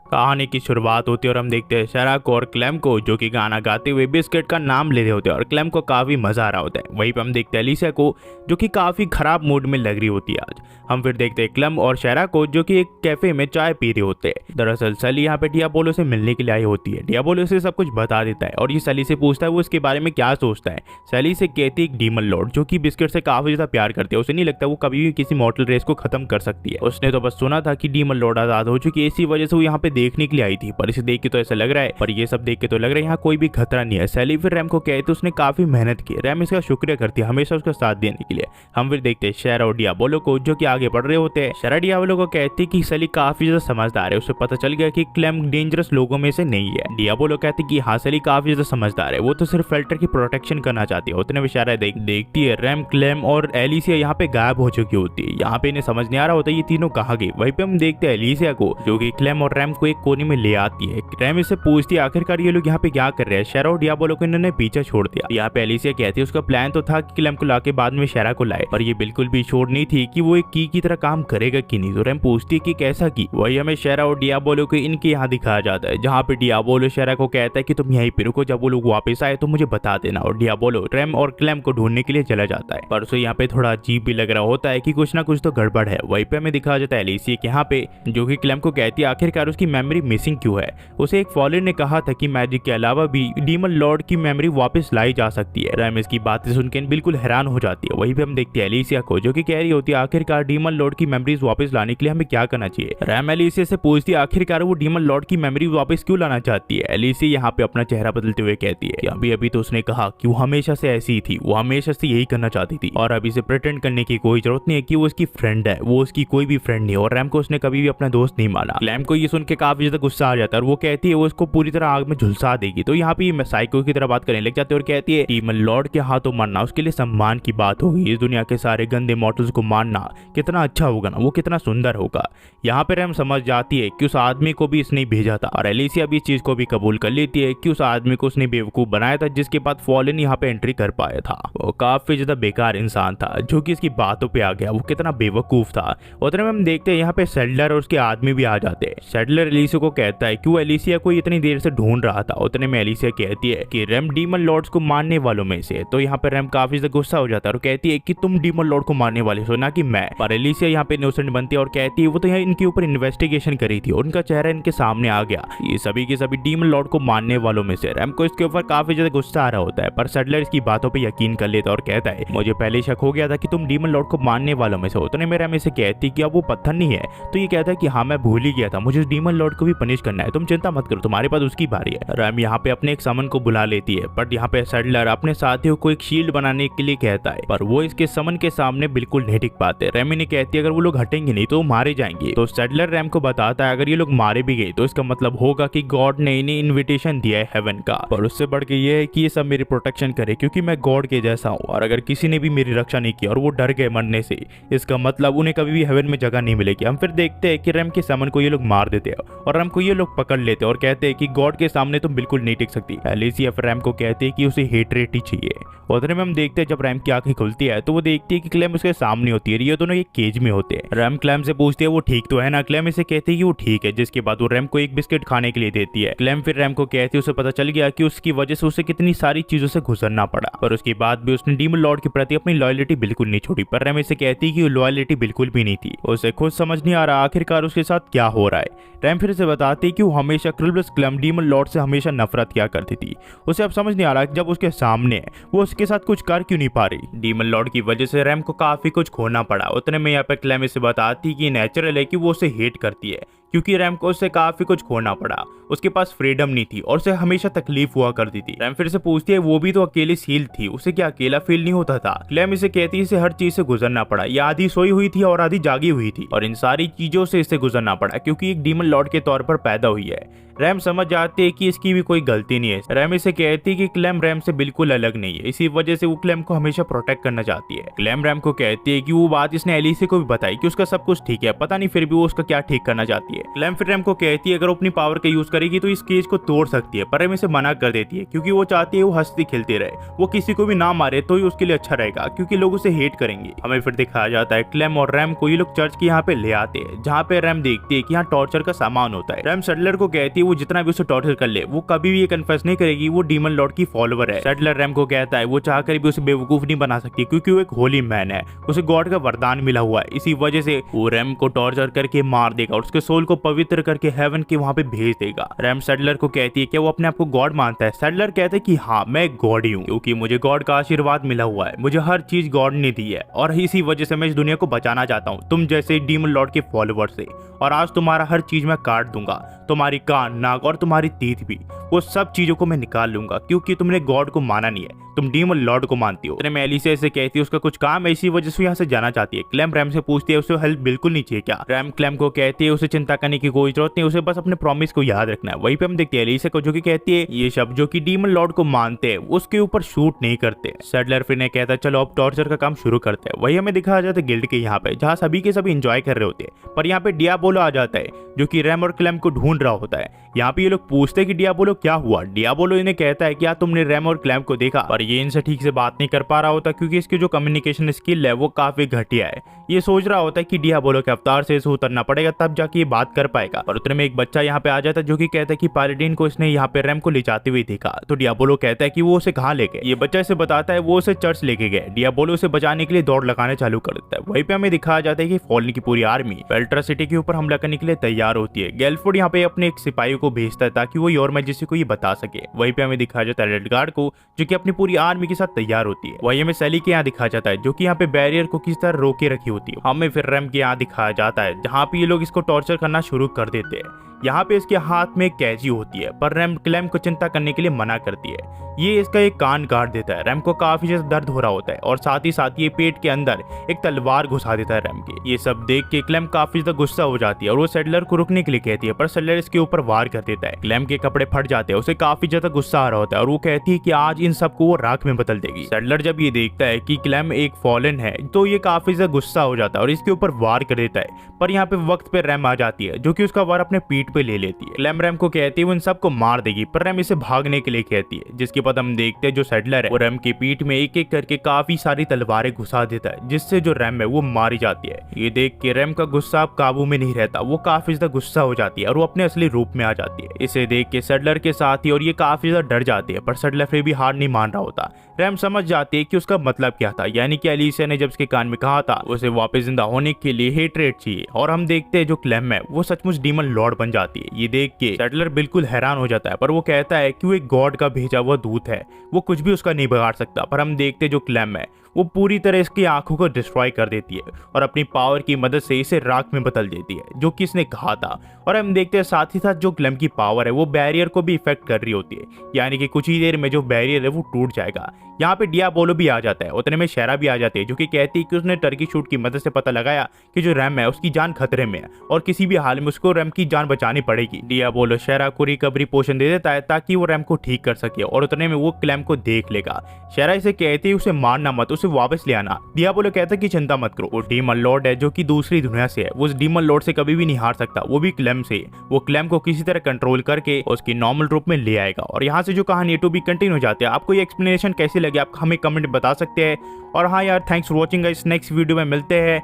कहानी की शुरुआत होती है और हम देखते हैं शेराको और क्लेम को जो कि गाना गाते हुए बिस्किट का नाम ले रहे होते हैं और क्लेम को काफी मजा आ रहा होता है। वहीं पे हम देखते हैं एलिसा को जो कि काफी खराब मूड में लग रही होती है आज। हम फिर देखते हैं क्लेम और शेराको जो कि एक कैफे में चाय पी रहे होते हैं। दरअसल सली यहाँ पे डियाबोलो से मिलने के लिए आई होती है। डियाबोलो से सब कुछ बता देता है और ये सली से पूछता है वो इसके बारे में क्या सोचता है। सली से कहती है एक डीमन लॉर्ड जो कि बिस्किट से काफी ज्यादा प्यार करती है, उसे नहीं लगता वो कभी भी किसी मॉर्टल रेस को खत्म कर सकती है। उसने तो बस सुना था कि डीमन लॉर्ड आजाद हो चुकी है, इसी वजह से वो यहाँ पे देखने के लिए आई थी, पर इसे देख के तो ऐसा लग रहा है, पर ये सब देख के तो लग रहा है यहाँ कोई भी खतरा नहीं है। सैली फिर रैम को कहते उसने काफी मेहनत की, रैम इसका शुक्रिया करती है हमेशा उसका साथ देने के लिए। हम फिर देखते हैं शेरा और डियाबोलो को जो कि आगे बढ़ रहे होते हैं। शेरा डियाबोलो को कहती है कि सैली काफी ज्यादा समझदार है, उसे पता चल गया कि क्लेम डेंजरस लोगों में से नहीं है। डियाबोलो कहती है कि हाँ सैली काफी ज्यादा समझदार है, वो तो सिर्फ फिल्टर की प्रोटेक्शन करना चाहती है। उतने में शेरा देखती है रैम, क्लेम और एलिसिया यहाँ पे गायब हो चुकी होती है। यहाँ पे इन्हें समझ नहीं आ रहा होता ये तीनों कहाँ गए। वहीं पे हम देखते हैं एलिसिया को जो कि क्लेम और रैम को एक कोने में ले आती है। रैम इससे पूछती है आखिरकार ये लोग यहाँ पे क्या कर रहे हैं। शेरा और डियाबोलो को इन्होंने पीछे छोड़ दिया। यहाँ पे एलिसिया कहती है उसका प्लान तो था कि क्लेम को लाके बाद में शेरा को लाए, पर ये बिल्कुल भी श्योर नहीं थी कि वो एक की तरह काम करेगा कि नहीं। तो रैम पूछती है कि कैसा की। वही हमें शेरा और डियाबोलो को इनके यहाँ दिखाया जाता है, जहाँ पे डियाबोलो शेरा को कहता है कि तुम यहीं पे रुको, जब वो लोग वापस आए तो मुझे बता देना। और डियाबोलो रैम और क्लेम को ढूंढने के लिए चला जाता है, पर उसे यहाँ पे थोड़ा अजीब भी लग रहा होता है कि कुछ ना कुछ तो गड़बड़ है। वहीं पे हमें दिखाया जाता है एलिसिया के यहाँ पे जो कि क्लेम को कहती है आखिरकार उसकी मेमोरी मिसिंग क्यों है। उसे एक फॉलोअर ने कहा था कि मैजिक के अलावा भी डीमन लॉर्ड की मेमोरी वापस लाई जा सकती है। रैम इसकी बातें सुनकर बिल्कुल हैरान हो जाती है। वहीं पे हम देखते हैं एलिसिया को जो कि कह रही होती है आखिरकार डीमन लॉर्ड की मेमोरीज वापस लाने के लिए हमें क्या करना चाहिए। रैम एलिसिया से पूछती है आखिरकार वो डीमन लॉर्ड की मेमोरी वापस क्यों लाना चाहती है। एलिसिया यहाँ पे अपना चेहरा बदलते हुए कहती है कि अभी अभी तो उसने कहा कि वो हमेशा से ऐसी ही थी, वो हमेशा से यही करना चाहती थी और अभी से प्रिटेंड करने की कोई जरूरत नहीं है कि वो उसकी फ्रेंड है, वो उसकी कोई भी फ्रेंड नहीं है। और रैम को उसने कभी भी अपना दोस्त नहीं माना। क्लेम को ये सुन के काफी ज्यादा गुस्सा आ जाता है और वो कहती है वो उसको पूरी तरह आग में झुलसा देगी। तो यहाँ पे साइको की तरह बात करने लग जाती है और कहती है डीमन लॉर्ड के हाथों मरना उसके लिए सम्मान की बात होगी, इस दुनिया के सारे गंदे मॉर्टल्स को मारना कितना अच्छा होगा ना, वो कितना सुंदर होगा। यहाँ पे रैम समझ जाती है कि उस आदमी को भी इसने भेजा था और एलिसिया भी इस चीज को भी कबूल कर लेती है कि उस आदमी को उसने बेवकूफ बनाया था, जिसके बाद फॉलन यहाँ पे एंट्री कर पाया था। वो काफी ज्यादा बेकार इंसान था जो कि इसकी बातों पे आ गया, वो कितना बेवकूफ था। उतने में हम देखते हैं यहाँ पे सेडलर और उसके आदमी भी आ जाते हैं। सेडलर एलिसिया को कहता है कि वो एलिसिया को इतनी देर से ढूंढ रहा था। उतने में एलिसिया कहती है कि रैम डीमन लॉर्ड्स को मारने वालों में से। तो यहाँ पे रैम काफी ज्यादा गुस्सा हो जाता है और कहती है कि तुम डीमन लॉर्ड को मारने वाले हो ना कि मैं। पर एलिसिया यहाँ पे इनोसेंट बनती है और कहती है वो तो यहाँ इनके ऊपर इन्वेस्टिगेशन करी थी और उनका चेहरा इनके सामने आ गया, ये सभी के सभी डीमन लॉर्ड को मारने वालों में से। रैम को इसके ऊपर काफी ज्यादा गुस्सा आ रहा होता है, पर सेडलर इसकी बातों पर यकीन कर लेता और कहता है मुझे पहले शक हो गया था कि तुम डीमन लॉर्ड को मारने वालों में से हो। उतने में रैम इसे कहती कि अब वो पत्थर नहीं है, तो ये कहता है कि हाँ मैं भूल ही गया था, मुझे डीमन लॉर्ड को भी पनिश करना है, तुम चिंता मत करो तुम्हारे पास उसकी बारी है। रैम यहाँ पे अपने एक समन को बुला लेती है, बट यहाँ पे सेडलर अपने साथियों को एक शील्ड बनाने के लिए कहता है, पर वो इसके समन के सामने बिल्कुल नहीं टिक पाते। रैम इन्हें कहती है अगर वो लोग हटेंगे नहीं तो मारे जाएंगे। तो सेडलर रैम को बताता है अगर ये लोग मारे भी गए तो इसका मतलब होगा कि गॉड ने इन्हें इन्विटेशन दिया है हेवन का, पर उससे बढ़ के ये है कि ये सब मेरी प्रोटेक्शन करे क्योंकि मैं गॉड के जैसा हूँ और अगर किसी ने भी मेरी रक्षा नहीं की और वो डर गए मरने से, इसका मतलब उन्हें कभी भी हेवन में जगह नहीं मिलेगी। हम फिर देखते हैं कि रैम के समन को ये लोग मार देते हैं और रैम को ये लोग पकड़ लेते हैं और कहते हैं कि गॉड के सामने तुम बिल्कुल नहीं टिक सकती। एलिसिया फिर रैम को कहती है कि उसे हेटरेट ही चाहिए। उधर में हम देखते हैं जब रैम की आंखें खुलती है तो वो देखती है कि क्लेम उसके सामने होती है, ये दोनों एक केज में होते हैं। रैम क्लेम से पूछती है वो ठीक तो है ना। क्लेम इसे कहती है कि वो ठीक है, जिसके बाद वो रैम को एक बिस्किट खाने के लिए देती है। क्लेम फिर रैम को कहती है उसे पता चल गया कि उसकी वजह से उसे कितनी सारी चीजों से गुजरना पड़ा, पर उसके बाद भी उसने डीमन लॉर्ड के प्रति अपनी लॉयल्टी बिल्कुल नहीं छोड़ी। पर रैम इसे कहती है कि लॉयल्टी बिल्कुल भी नहीं थी, उसे खुद समझ नहीं आ रहा आखिरकार उसके साथ क्या हो रहा है। रैम फिर से बताती है कि वो हमेशा क्रिल्बस क्लेम डीमन लॉर्ड से हमेशा नफरत किया करती थी। उसे अब समझ नहीं आ रहा कि जब उसके सामने है वो उसके साथ कुछ कर क्यों नहीं पा रही। डीमन लॉर्ड की वजह से रैम को काफी कुछ खोना पड़ा। उतने में यहाँ पे क्लेम इसे बताती कि नेचुरल है कि वो उसे हेट करती है क्योंकि रैम को उससे काफी कुछ खोना पड़ा, उसके पास फ्रीडम नहीं थी और उसे हमेशा तकलीफ हुआ करती थी। रैम फिर से पूछती है वो भी तो अकेली सील थी, उसे क्या अकेला फील नहीं होता था। क्लेम इसे कहती है इसे हर चीज से गुजरना पड़ा, ये आधी सोई हुई थी और आधी जागी हुई थी और इन सारी चीजों से इसे गुजरना पड़ा क्योंकि एक डीमन लॉर्ड के तौर पर पैदा हुई है। रैम समझ जाती है कि इसकी भी कोई गलती नहीं है। रैम इसे कहती है कि क्लेम रैम से बिल्कुल अलग नहीं है, इसी वजह से वो क्लेम को हमेशा प्रोटेक्ट करना चाहती है। क्लेम रैम को कहती है कि वो बात इसने एलिसिया को भी बताई कि उसका सब कुछ ठीक है, पता नहीं फिर भी वो उसका क्या ठीक करना चाहती है। क्लेम फिर रैम को कहती है अगर वो अपनी पावर का यूज करेगी तो इस केज को तोड़ सकती है, पर रैम इसे मना कर देती है क्योंकि वो चाहती है वो हंसती खेलती रहे, वो किसी को भी ना मारे तो ही उसके लिए अच्छा रहेगा क्योंकि लोग उसे हेट करेंगे। हमें फिर दिखाया जाता है क्लेम और रैम को ये लोग चर्च के यहाँ पे ले आते हैं, जहाँ पे रैम देखती है कि यहाँ टॉर्चर का सामान होता है। रैम सैडलर को कहती है वो जितना भी उसे टॉर्चर कर ले वो कभी भी ये कन्फेस नहीं करेगी वो डीमन लॉर्ड की फॉलोवर है। सैडलर रैम को कहता है वो चाहकर भी उसे बेवकूफ नहीं बना सकती क्योंकि वो एक होली मैन है, उसे गॉड का वरदान मिला हुआ है, इसी वजह से वो रैम को टॉर्चर करके मार देगा और उसके सोल को पवित्र करके हेवन के वहां पे भेज देगा। रैम सैडलर को कहती है कि वो अपने आप को गॉड मानता है। सैडलर कहता है कि हाँ मैं गॉड ही हूँ क्योंकि मुझे गॉड का आशीर्वाद मिला हुआ है, मुझे हर चीज गॉड ने दी है और इसी वजह से मैं इस दुनिया को बचाना चाहता हूँ तुम जैसे डीमन लॉर्ड के फॉलोवर से, और आज तुम्हारा हर चीज मैं काट दूंगा, तुम्हारी कान नाक और तुम्हारी तीत भी, वो सब चीजों को मैं निकाल लूंगा क्योंकि तुमने गॉड को माना नहीं है, तुम डीमन लॉर्ड को मानती हो। मैं एलिसा से कहती है उसका कुछ काम है इसी वजह से यहाँ से जाना चाहती है। क्लेम रैम से पूछती है उसे हेल्प बिल्कुल नहीं चाहिए क्या। रैम क्लेम को कहती है उसे चिंता करने की कोई जरूरत नहीं, उसे बस अपने प्रॉमिस को याद रखना है। वहीं पे हम देखते हैं एलिसा को जो कि कहती है ये शब्द जो कि डीमन लॉर्ड को मानते हैं उसके ऊपर शूट नहीं करते। सैडलर फिर ने कहता है चलो अब टॉर्चर का काम शुरू करते हैं। वही हमें दिखाया जाता है गिल्ड के यहाँ पे जहाँ सभी के सभी इंजॉय कर रहे होते हैं, पर यहाँ पे डियाबोलो आ जाता है जो कि रैम और क्लेम को ढूंढ रहा होता है। यहाँ पे ये लोग पूछते हैं कि डियाबोलो क्या हुआ। डियाबोलो इन्हें कहता है क्या तुमने रैम और क्लेम को देखा, पर ये इनसे ठीक से बात नहीं कर पा रहा होता क्योंकि इसकी जो कम्युनिकेशन स्किल है वो काफी घटिया है। ये सोच रहा होता है कि डियाबोलो के अवतार से इसे उतरना पड़ेगा तब जाके ये बात कर पाएगा। पर उतने में एक बच्चा यहाँ पे आ जाता है जो कि कहता है कि पालाडीन को इसने यहाँ पे रैम को ले जाते हुए देखा। तो डियाबोलो कहता है कि वो उसे कहाँ ले गए। ये बच्चा इसे बताता है वो उसे चर्च लेके गए। डियाबोलो उसे बचाने के लिए दौड़ लगाने चालू कर देता है। वहीं पे हमें दिखाया जाता है कि फॉलन की पूरी आर्मी पेल्ट्रा सिटी के ऊपर हमला करने के लिए तैयार होती है। गेलफोर्ड यहाँ पे अपने एक सिपाही को भेजता है ताकि वो योर मैजेस्टी को ये बता सके। वहीं पे हमें दिखाया जाता है रेडगार्ड को जो कि अपनी पूरी आर्मी के साथ तैयार होती है। वही हमें सैली के यहाँ दिखाया जाता है जो कि यहाँ पे बैरियर को किस तरह रोके रखी होती है। हमें फिर रैम के यहाँ दिखाया जाता है जहाँ पे ये लोग इसको टॉर्चर करना शुरू कर देते हैं। यहाँ पे इसके हाथ में एक कैची होती है पर रैम क्लेम को चिंता करने के लिए मना करती है। ये इसका एक कान काट देता है। रैम को काफी ज्यादा दर्द हो रहा होता है और साथ ही साथ ये पेट के अंदर एक तलवार घुसा देता है रैम के। ये सब देख के क्लेम काफी ज्यादा गुस्सा हो जाती है और वो सैडलर को रुकने के लिए कहती है पर सैडलर इसके ऊपर वार कर देता है। क्लेम के कपड़े फट जाते हैं, उसे काफी ज्यादा गुस्सा आ रहा होता है और वो कहती है कि आज इन सबको वो राख में बदल देगी। सैडलर जब ये देखता है कि क्लेम एक फॉलन है तो ये काफी ज्यादा गुस्सा हो जाता है और इसके ऊपर वार कर देता है। पर यहाँ पे वक्त पे रैम आ जाती है जो कि उसका वार अपने पीठ पे ले लेती है। क्लेम रैम को कहती है वो इन सबको मार देगी पर रैम इसे भागने के लिए कहती है, जिसके बाद हम देखते हैं जो सैडलर है वो रैम की पीठ में एक एक करके काफी सारी तलवारें घुसा देता है जिससे जो रैम है वो मारी जाती है। ये देख के रैम का गुस्सा अब काबू में नहीं रहता, वो काफी ज्यादा गुस्सा हो जाती है और वो अपने असली रूप में आ जाती है। इसे देख के सैडलर के साथ ही और ये काफी ज्यादा डर जाती है पर सैडलर फिर भी हार नहीं मान रहा होता। रैम समझ जाती है कि उसका मतलब क्या था, यानी कि एलिसा ने जब उसके कान में कहा था उसे वापस जिंदा होने के लिए हेट्रेट चाहिए, और हम देखते हैं जो क्लेम है वो सचमुच डीमन लॉर्ड बन जाती है। ये देख के सैडलर बिल्कुल हैरान हो जाता है पर वो कहता है कि वो एक गॉड का भेजा हुआ दूत है, वो कुछ भी उसका नहीं बिगाड़ सकता। पर हम देखते हैं जो क्लेम है वो पूरी तरह इसकी आंखों को डिस्ट्रॉय कर देती है और अपनी पावर की मदद से इसे राख में बदल देती है जो कि इसने कहा था। और हम देखते हैं साथ ही साथ जो क्लेम की पावर है वो बैरियर को भी इफेक्ट कर रही होती है, यानी कि कुछ ही देर में जो बैरियर है वो टूट जाएगा। यहाँ पे डियाबोलो भी आ जाता है, उतने में शेरा भी आ जाती है जो कि कहती है कि उसने टर्की शूट की मदद से पता लगाया कि जो रैम है उसकी जान खतरे में है और किसी भी हाल में उसको रैम की जान बचानी पड़ेगी। डियाबोलो शेरा को रिकवरी पोशन दे देता है ताकि वो रैम को ठीक कर सके और उतने में वो क्लेम को देख लेगा। शेरा इसे कहती है उसे मारना मत, उसे वापस ले आना। डियाबोलो कहता है कि चिंता मत करो, वो डीमन लॉर्ड है जो कि दूसरी दुनिया से है, वो उस डीमन लॉर्ड से कभी भी नहीं हार सकता, वो भी क्लेम से। वो क्लेम को किसी तरह कंट्रोल करके उसकी नॉर्मल रूप में ले आएगा। और यहाँ से जो कहानी टू बी कंटिन्यू हो जाती है। आपको ये एक्सप्लेनेशन कैसी लगी आप हमें कमेंट बता सकते हैं। और हाँ यार, thanks for watching guys, next video में मिलते हैं।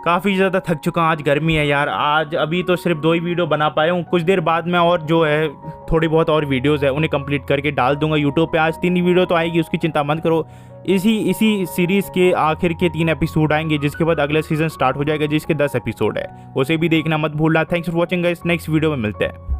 काफ़ी ज़्यादा थक चुका हूँ, आज गर्मी है यार, आज अभी तो सिर्फ 2 ही वीडियो बना पाया हूँ। कुछ देर बाद में और जो है थोड़ी बहुत और वीडियोस है उन्हें कंप्लीट करके डाल दूंगा यूट्यूब पे। आज 3 वीडियो तो आएगी, उसकी चिंता मत करो। इसी सीरीज़ के आखिर के 3 एपिसोड आएंगे, जिसके बाद अगला सीजन स्टार्ट हो जाएगा जिसके 10 एपिसोड है, उसे भी देखना मत भूलना। Thanks for watching guys, next video में मिलते हैं।